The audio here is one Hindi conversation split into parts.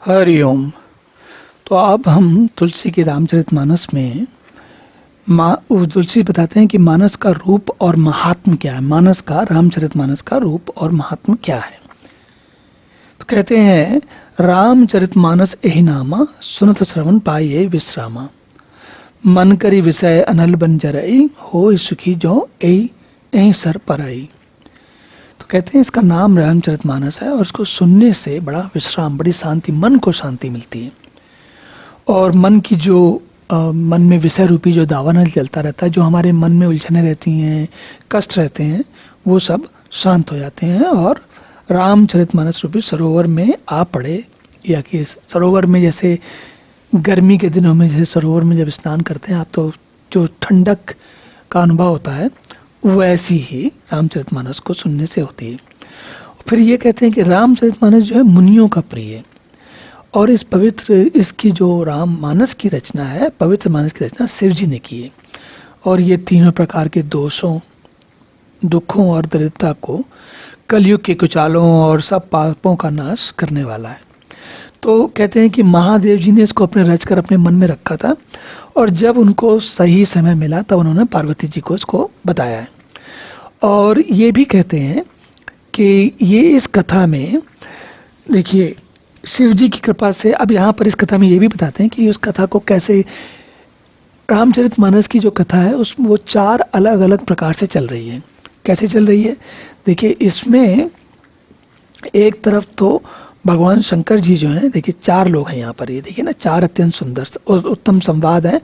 हरिओम। तो अब हम तुलसी के रामचरितमानस में तुलसी बताते हैं कि मानस का रूप और महात्म क्या है। मानस का रामचरितमानस का रूप और महात्म क्या है। तो कहते हैं रामचरितमानस एहि नामा सुनत श्रवण पाइये विश्रामा। मन करी विषय अनल बन जरई हो सुखी जो एहि एहि सर परई। तो कहते हैं इसका नाम रामचरितमानस है और इसको सुनने से बड़ा विश्राम, बड़ी शांति, मन को शांति मिलती है। और मन की जो मन में विषय रूपी जो दावानल चलता रहता है, जो हमारे मन में उलझने रहती हैं, कष्ट रहते हैं, वो सब शांत हो जाते हैं और रामचरितमानस रूपी सरोवर में आ पड़े। या कि सरोवर में जैसे गर्मी के दिनों में जैसे सरोवर में जब स्नान करते हैं आप, तो जो ठंडक का अनुभव होता है वैसी ही रामचरितमानस को सुनने से होती है। फिर ये कहते हैं कि रामचरितमानस जो है मुनियों का प्रिय है और इसकी जो राममानस की रचना है, पवित्र मानस की रचना शिव जी ने की है। और ये तीनों प्रकार के दोषों, दुखों और दरिद्रता को, कलयुग के कुचालों और सब पापों का नाश करने वाला है। तो कहते हैं कि महादेव जी ने इसको अपने रचकर अपने मन में रखा था और जब उनको सही समय मिला तब उन्होंने पार्वती जी को इसको बताया है। और ये भी कहते हैं कि ये इस कथा में, देखिए, शिव जी की कृपा से, अब यहाँ पर इस कथा में ये भी बताते हैं कि उस कथा को कैसे, रामचरितमानस की जो कथा है वो 4 अलग अलग प्रकार से चल रही है। कैसे चल रही है? देखिए, इसमें एक तरफ तो भगवान शंकर जी जो हैं, देखिए 4 लोग हैं यहाँ पर, ये देखिए ना, 4 अत्यंत सुंदर और उत्तम संवाद है।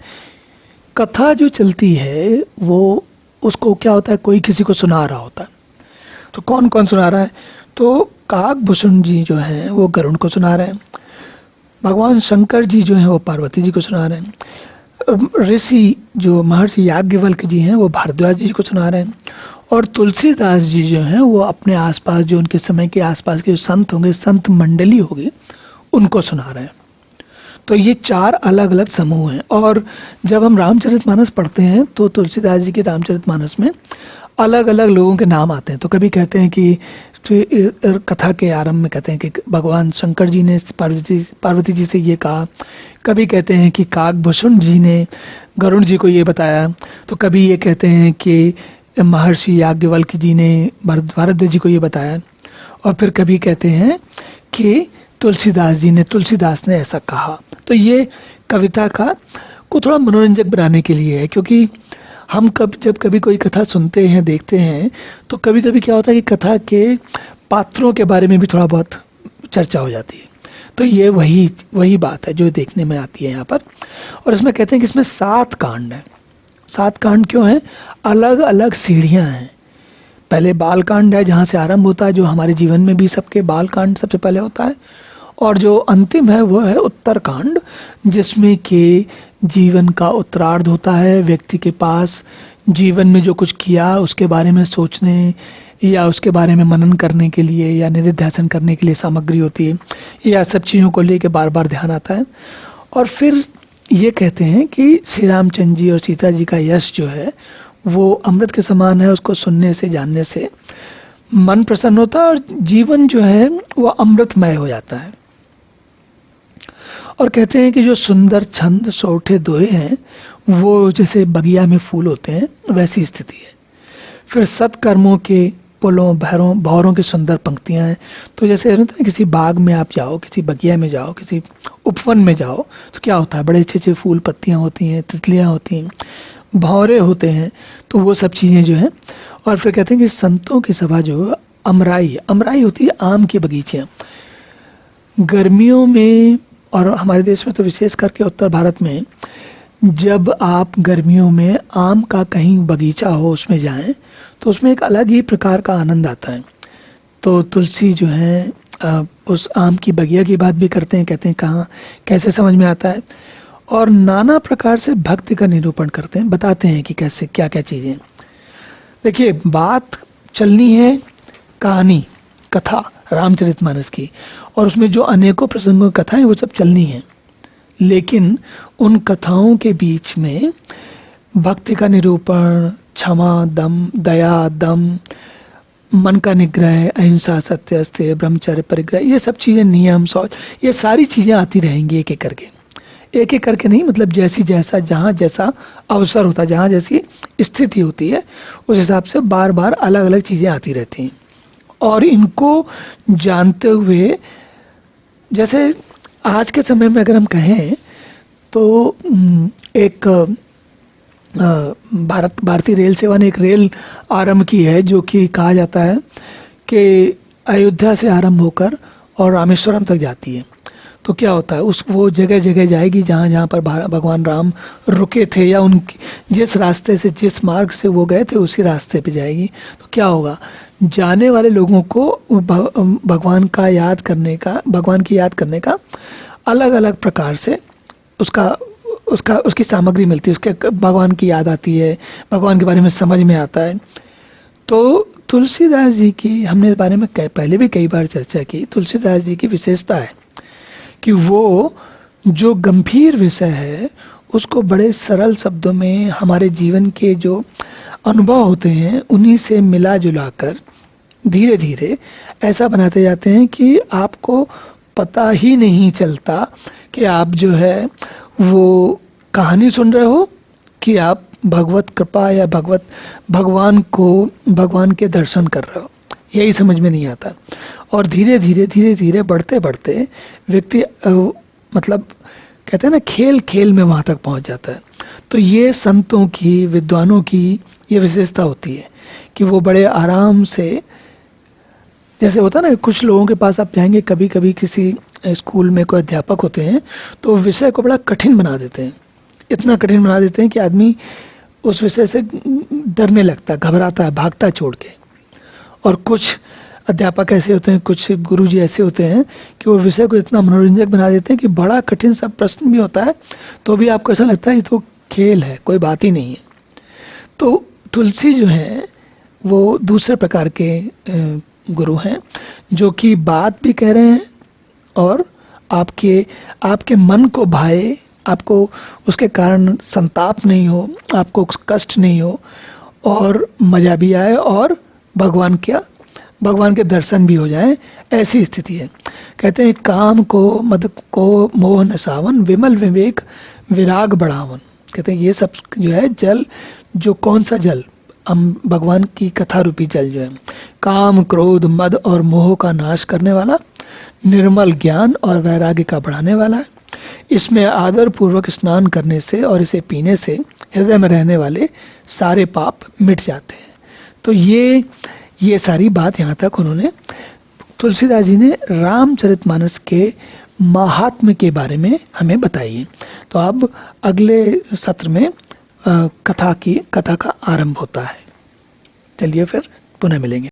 कथा जो चलती है वो, उसको क्या होता है, कोई किसी को सुना रहा होता है। तो कौन कौन सुना रहा है? तो काकभूषण जी जो हैं वो गरुड़ को सुना रहे हैं, भगवान शंकर जी जो हैं वो पार्वती जी को सुना रहे हैं, ऋषि जो महर्षि याज्ञवल्क्य जी हैं वो भारद्वाज जी को सुना रहे हैं, और तुलसीदास जी जो हैं वो अपने आसपास, जो उनके समय के आसपास के जो संत होंगे, संत मंडली होगी, उनको सुना रहे हैं। तो ये 4 अलग अलग समूह हैं। और जब हम रामचरितमानस पढ़ते हैं तो तुलसीदास जी के रामचरितमानस में अलग अलग लोगों के नाम आते हैं। तो कभी कहते हैं कि कथा के आरंभ में कहते हैं कि भगवान शंकर जी ने पार्वती जी से ये कहा, कभी कहते हैं कि काकभूषण जी ने गरुड़ जी को ये बताया, तो कभी ये कहते हैं कि महर्षि याज्ञवल्क्य जी ने भारद्वाज जी को ये बताया, और फिर कभी कहते हैं कि तुलसीदास ने ऐसा कहा। तो ये कविता को थोड़ा मनोरंजक बनाने के लिए है, क्योंकि हम जब कभी कोई कथा सुनते हैं, देखते हैं, तो कभी कभी क्या होता है कि कथा के पात्रों के बारे में भी थोड़ा बहुत चर्चा हो जाती है। तो ये वही बात है जो देखने में आती है यहाँ पर। और इसमें कहते हैं कि इसमें 7 कांड है। 7 कांड क्यों हैं? अलग अलग सीढ़ियाँ हैं। पहले बाल कांड है, जहाँ से आरंभ होता है, जो हमारे जीवन में भी सबके बाल कांड सबसे पहले होता है। और जो अंतिम है वो है उत्तर कांड, जिसमें कि जीवन का उत्तरार्ध होता है। व्यक्ति के पास जीवन में जो कुछ किया उसके बारे में सोचने या उसके बारे में मनन करने के लिए या निधिध्यासन करने के लिए सामग्री होती है, या सब चीज़ों को लेकर बार बार ध्यान आता है। और फिर ये कहते हैं कि श्री रामचंद्र जी और सीता जी का यश जो है वो अमृत के समान है। उसको सुनने से, जानने से मन प्रसन्न होता है और जीवन जो है वो अमृतमय हो जाता है। और कहते हैं कि जो सुंदर छंद सोठे दोहे हैं वो जैसे बगिया में फूल होते हैं, वैसी स्थिति है। फिर सत्कर्मों के पुलों, भौरों की सुंदर पंक्तियां हैं। तो जैसे किसी बाग में आप जाओ, किसी बगिया में जाओ, किसी उपवन में जाओ, तो क्या होता है, बड़े अच्छे अच्छे फूल, पत्तियां होती हैं, तितलियां होती हैं, भौरे होते हैं। तो वो सब चीज़ें जो हैं। और फिर कहते हैं कि संतों की सभा जो अमराई होती है, आम की बगीचियाँ। गर्मियों में, और हमारे देश में तो विशेष करके उत्तर भारत में, जब आप गर्मियों में आम का कहीं बगीचा हो उसमें जाएं तो उसमें एक अलग ही प्रकार का आनंद आता है। तो तुलसी जो है उस आम की बगिया की बात भी करते हैं, कहते हैं कहाँ कैसे समझ में आता है, और नाना प्रकार से भक्ति का निरूपण करते हैं, बताते हैं कि कैसे क्या क्या चीज़ें। देखिए, बात चलनी है कहानी, कथा रामचरितमानस की, और उसमें जो अनेकों प्रसंगों की कथाएं वो सब चलनी है। लेकिन उन कथाओं के बीच में भक्ति का निरूपण, क्षमा, दम, दया, दम, मन का निग्रह, अहिंसा, सत्य, अस्तेय, ब्रह्मचर्य, परिग्रह, ये सब चीजें, नियम, शौच, ये सारी चीजें आती रहेंगी एक एक करके। एक एक करके नहीं, मतलब जैसी जैसा जहाँ जैसा अवसर होता है, जहाँ जैसी स्थिति होती है, उस हिसाब से बार बार अलग अलग चीजें आती रहती हैं। और इनको जानते हुए, जैसे आज के समय में अगर हम कहें तो एक भारतीय रेल सेवा ने एक रेल आरंभ की है, जो कि कहा जाता है कि अयोध्या से आरंभ होकर और रामेश्वरम तक जाती है। तो क्या होता है, उस वो जगह जगह जाएगी जहाँ जहाँ पर भगवान राम रुके थे, या उनकी जिस रास्ते से, जिस मार्ग से वो गए थे, उसी रास्ते पे जाएगी। तो क्या होगा, जाने वाले लोगों को भगवान का याद करने का, भगवान की याद करने का अलग अलग प्रकार से उसकी सामग्री मिलती है, उसके भगवान की याद आती है, भगवान के बारे में समझ में आता है। तो तुलसीदास जी की हमने इस बारे में पहले भी कई बार चर्चा की। तुलसीदास जी की विशेषता है कि वो जो गंभीर विषय है उसको बड़े सरल शब्दों में हमारे जीवन के जो अनुभव होते हैं उन्हीं से मिला जुला कर धीरे धीरे ऐसा बनाते जाते हैं कि आपको पता ही नहीं चलता कि आप जो है वो कहानी सुन रहे हो, कि आप भगवत कृपा या भगवान के दर्शन कर रहे हो, यही समझ में नहीं आता। और धीरे धीरे बढ़ते बढ़ते व्यक्ति मतलब कहते हैं ना, खेल खेल में वहां तक पहुंच जाता है। तो ये संतों की, विद्वानों की ये विशेषता होती है कि वो बड़े आराम से, जैसे होता है ना, कुछ लोगों के पास आप जाएंगे, कभी कभी किसी स्कूल में कोई अध्यापक होते हैं तो विषय को बड़ा कठिन बना देते हैं, इतना कठिन बना देते हैं कि आदमी उस विषय से डरने लगता है, घबराता है, भागता है छोड़ के। और कुछ अध्यापक ऐसे होते हैं, कुछ गुरुजी ऐसे होते हैं कि वो विषय को इतना मनोरंजक बना देते हैं कि बड़ा कठिन सा प्रश्न भी होता है तो भी आपको ऐसा लगता है ये तो खेल है, कोई बात ही नहीं है। तो तुलसी जो है वो दूसरे प्रकार के गुरु हैं, जो कि बात भी कह रहे हैं और आपके मन को भाए, आपको उसके कारण संताप नहीं हो, आपको कष्ट नहीं हो, और मजा भी आए, और भगवान के दर्शन भी हो जाए, ऐसी स्थिति है। कहते हैं काम को मद को मोह नसावन, विमल विवेक विराग बढ़ावन। कहते हैं ये सब जो है जल, जो कौन सा जल, भगवान की कथा रूपी जल जो है, काम, क्रोध, मद और मोह का नाश करने वाला, निर्मल ज्ञान और वैराग्य का बढ़ाने वाला है। इसमें आदर पूर्वक स्नान करने से और इसे पीने से हृदय में रहने वाले सारे पाप मिट जाते हैं। तो ये सारी बात यहाँ तक उन्होंने, तुलसीदास जी ने रामचरितमानस के महात्म्य के बारे में हमें बताई है। तो अब अगले सत्र में कथा का आरंभ होता है। चलिए फिर पुनः मिलेंगे।